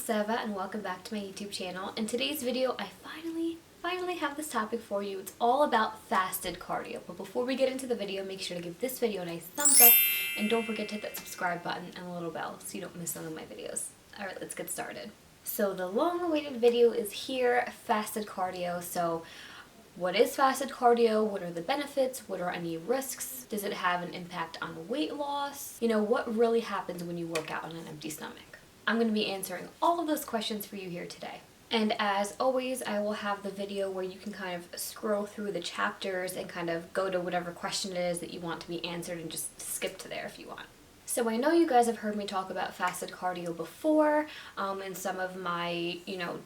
Seva and welcome back to my YouTube channel. In today's video, I finally have this topic for you. It's all about fasted cardio. But before we get into the video, make sure to give this video a nice thumbs up and don't forget to hit that subscribe button and the little bell so you don't miss none of my videos. Alright, let's get started. So the long-awaited video is here, fasted cardio. So what is fasted cardio? What are the benefits? What are any risks? Does it have an impact on weight loss? You know, what really happens when you work out on an empty stomach? I'm going to be answering all of those questions for you here today. And as always, I will have the video where you can kind of scroll through the chapters and kind of go to whatever question it is that you want to be answered and just skip to there if you want. So I know you guys have heard me talk about fasted cardio before in some of my,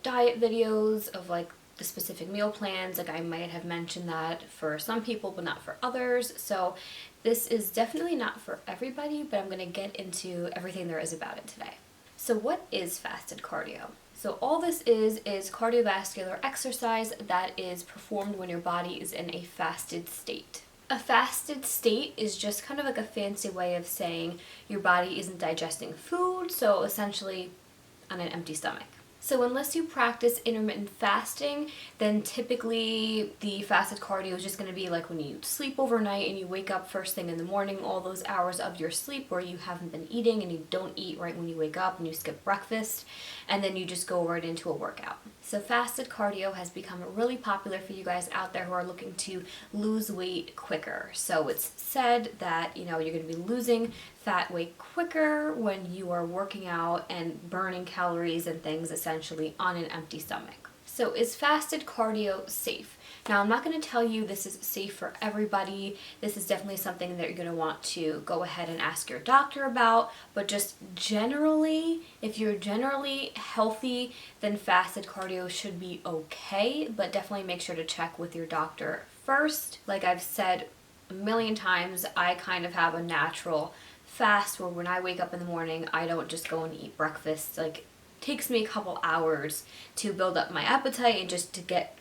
diet videos of like the specific meal plans. Like I might have mentioned that for some people but not for others. So this is definitely not for everybody, but I'm going to get into everything there is about it today. So what is fasted cardio? So all this is cardiovascular exercise that is performed when your body is in a fasted state. A fasted state is just kind of like a fancy way of saying your body isn't digesting food, so essentially on an empty stomach. So unless you practice intermittent fasting, then typically the fasted cardio is just going to be like when you sleep overnight and you wake up first thing in the morning, all those hours of your sleep where you haven't been eating and you don't eat right when you wake up and you skip breakfast, and then you just go right into a workout. So fasted cardio has become really popular for you guys out there who are looking to lose weight quicker. So it's said that, you're going to be losing fat way quicker when you are working out and burning calories and things essentially on an empty stomach. So is fasted cardio safe? Now I'm not going to tell you this is safe for everybody. This is definitely something that you're going to want to go ahead and ask your doctor about, but just generally, if you're generally healthy, then fasted cardio should be okay, but definitely make sure to check with your doctor first. Like I've said a million times, I kind of have a natural fast where when I wake up in the morning, I don't just go and eat breakfast. Like, it takes me a couple hours to build up my appetite and just to get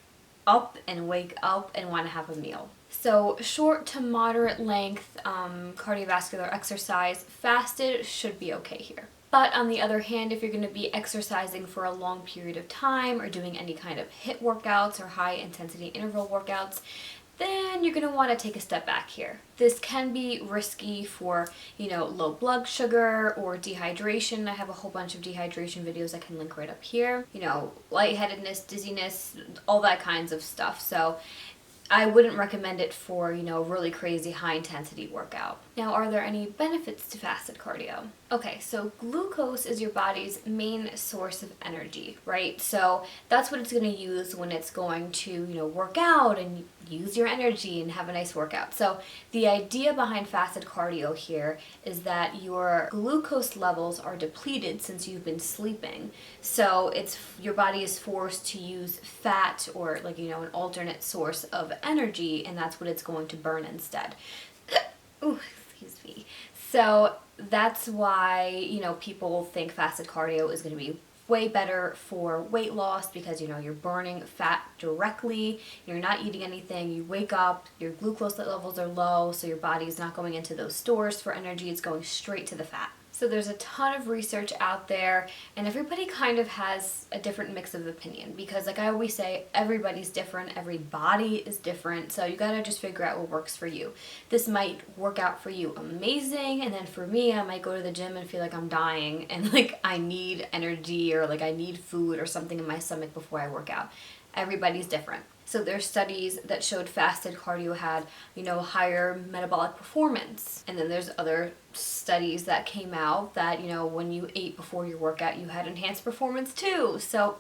up and wake up and want to have a meal. So short to moderate length cardiovascular exercise, fasted should be okay here. But on the other hand, if you're going to be exercising for a long period of time or doing any kind of HIIT workouts or high intensity interval workouts, then you're going to want to take a step back here. This can be risky for, low blood sugar or dehydration. I have a whole bunch of dehydration videos I can link right up here. Lightheadedness, dizziness, all that kinds of stuff. So I wouldn't recommend it for, really crazy high intensity workout. Now, are there any benefits to fasted cardio? Okay, so glucose is your body's main source of energy, right? So that's what it's going to use when it's going to, work out and use your energy and have a nice workout. So the idea behind fasted cardio here is that your glucose levels are depleted since you've been sleeping. So your body is forced to use fat or an alternate source of energy, and that's what it's going to burn instead. Ooh, excuse me. So that's why, people think fasted cardio is going to be way better for weight loss because, you're burning fat directly, you're not eating anything, you wake up, your glucose levels are low, so your body is not going into those stores for energy, it's going straight to the fat. So there's a ton of research out there, and everybody kind of has a different mix of opinion because, like I always say, everybody's different, every body is different, so you gotta just figure out what works for you. This might work out for you amazing, and then for me, I might go to the gym and feel like I'm dying and I need energy or I need food or something in my stomach before I work out. Everybody's different. So there's studies that showed fasted cardio had, higher metabolic performance. And then there's other studies that came out that, when you ate before your workout, you had enhanced performance too. So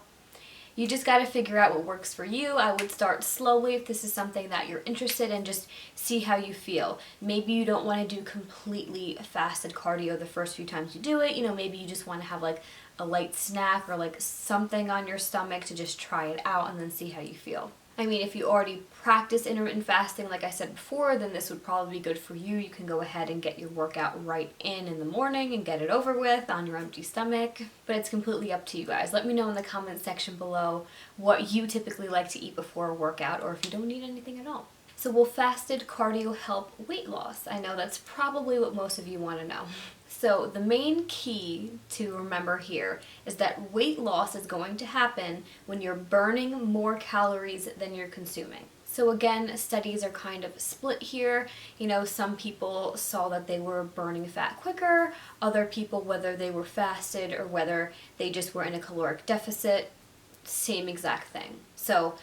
you just got to figure out what works for you. I would start slowly if this is something that you're interested in, just see how you feel. Maybe you don't want to do completely fasted cardio the first few times you do it. Maybe you just want to have a light snack or something on your stomach to just try it out and then see how you feel. I mean, if you already practice intermittent fasting, like I said before, then this would probably be good for you. You can go ahead and get your workout right in the morning and get it over with on your empty stomach. But it's completely up to you guys. Let me know in the comment section below what you typically like to eat before a workout, or if you don't eat anything at all. So will fasted cardio help weight loss? I know that's probably what most of you want to know. So So the main key to remember here is that weight loss is going to happen when you're burning more calories than you're consuming. So again, studies are kind of split here. You know, some people saw that they were burning fat quicker, other people, whether they were fasted or whether they just were in a caloric deficit, same exact thing. So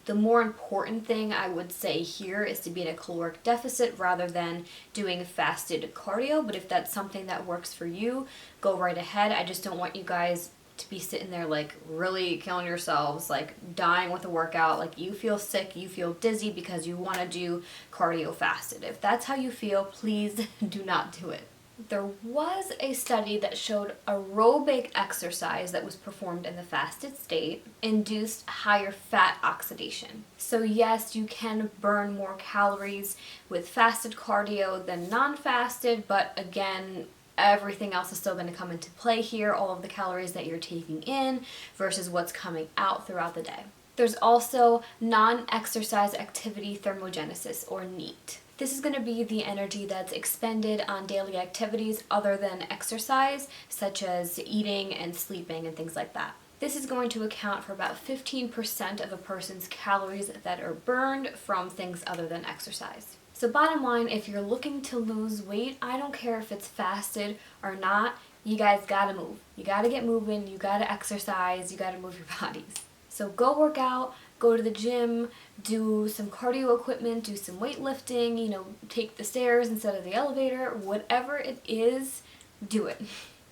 the more important thing I would say here is to be in a caloric deficit rather than doing fasted cardio. But if that's something that works for you, go right ahead. I just don't want you guys to be sitting there like really killing yourselves, like dying with a workout, like you feel sick, you feel dizzy because you want to do cardio fasted. If that's how you feel, please do not do it. There was a study that showed aerobic exercise that was performed in the fasted state induced higher fat oxidation. So yes, you can burn more calories with fasted cardio than non-fasted, but again, everything else is still going to come into play here, all of the calories that you're taking in versus what's coming out throughout the day. There's also non-exercise activity thermogenesis, or NEAT. This is going to be the energy that's expended on daily activities other than exercise, such as eating and sleeping and things like that. This is going to account for about 15% of a person's calories that are burned from things other than exercise. So bottom line, if you're looking to lose weight, I don't care if it's fasted or not, you guys gotta move. You gotta get moving, you gotta exercise, you gotta move your bodies. So go work out, go to the gym, do some cardio equipment, do some weightlifting, you know, take the stairs instead of the elevator, whatever it is, do it.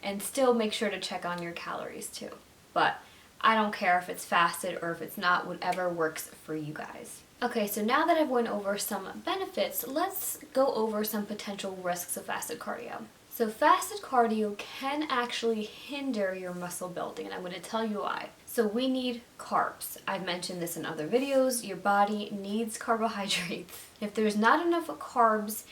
And still make sure to check on your calories too. But I don't care if it's fasted or if it's not, whatever works for you guys. Okay, so now that I've went over some benefits, let's go over some potential risks of fasted cardio. So fasted cardio can actually hinder your muscle building, and I'm going to tell you why. So we need carbs. I've mentioned this in other videos. Your body needs carbohydrates. If there's not enough carbs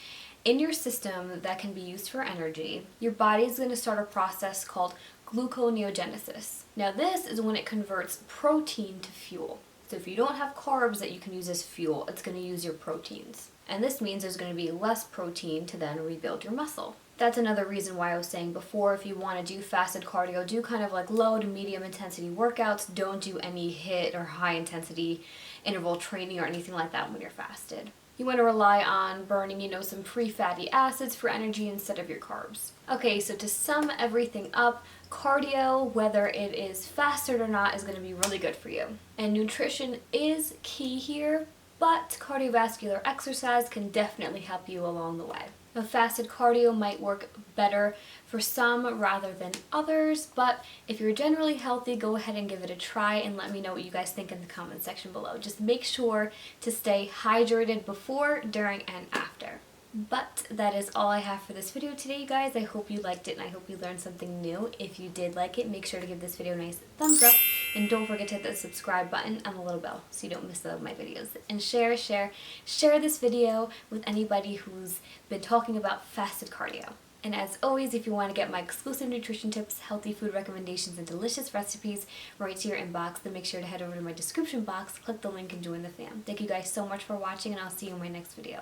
in your system that can be used for energy, your body is going to start a process called gluconeogenesis. Now this is when it converts protein to fuel. So if you don't have carbs that you can use as fuel, it's going to use your proteins. And this means there's going to be less protein to then rebuild your muscle. That's another reason why I was saying before, if you want to do fasted cardio, do kind of like low to medium intensity workouts. Don't do any HIIT or high intensity interval training or anything like that when you're fasted. You want to rely on burning, some free fatty acids for energy instead of your carbs. Okay, so to sum everything up, cardio, whether it is fasted or not, is going to be really good for you. And nutrition is key here, but cardiovascular exercise can definitely help you along the way. Now, fasted cardio might work better for some rather than others, but if you're generally healthy, go ahead and give it a try and let me know what you guys think in the comment section below. Just make sure to stay hydrated before, during, and after. But that is all I have for this video today, you guys. I hope you liked it and I hope you learned something new. If you did like it, make sure to give this video a nice thumbs up and don't forget to hit the subscribe button and the little bell so you don't miss out on my videos. And share this video with anybody who's been talking about fasted cardio. And as always, if you want to get my exclusive nutrition tips, healthy food recommendations, and delicious recipes right to your inbox, then make sure to head over to my description box, click the link, and join the fam. Thank you guys so much for watching, and I'll see you in my next video.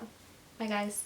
Bye, guys.